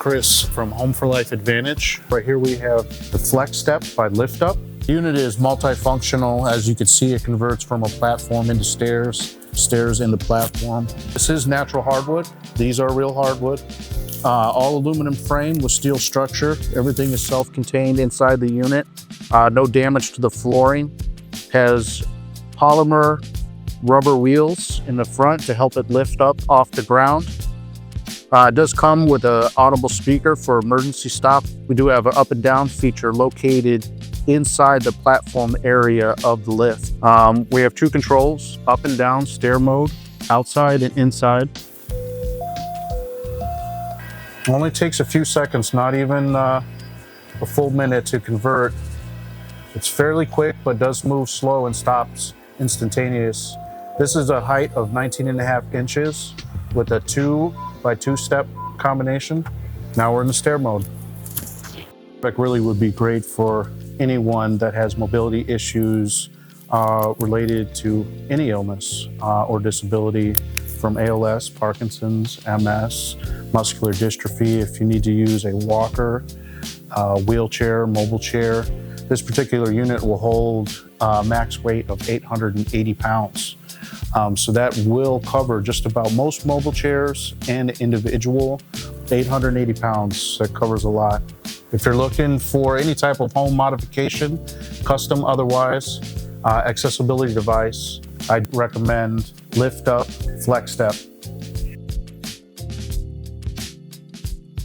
Kris from Home for Life Advantage. Right here we have the FlexStep by LiftUp. The unit is multifunctional. As you can see, it converts from a platform into stairs, stairs into platform. This is natural hardwood. These are real hardwood. All aluminum frame with steel structure. Everything is self-contained inside the unit. No damage to the flooring. Has polymer rubber wheels in the front to help it lift up off the ground. It does come with an audible speaker for emergency stop. We do have an up and down feature located inside the platform area of the lift. We have two controls, up and down stair mode, outside and inside. Only takes a few seconds, not even a full minute to convert. It's fairly quick, but does move slow and stops instantaneous. This is a height of 19.5 inches with a 2x2 step combination. Now we're in the stair mode. It really would be great for anyone that has mobility issues related to any illness or disability, from ALS, Parkinson's, MS, muscular dystrophy. If you need to use a walker, wheelchair, mobile chair, this particular unit will hold a max weight of 880 pounds. So that will cover just about most mobile chairs and individual. 880 pounds, that covers a lot. If you're looking for any type of home modification, custom otherwise, accessibility device, I'd recommend LiftUp FlexStep.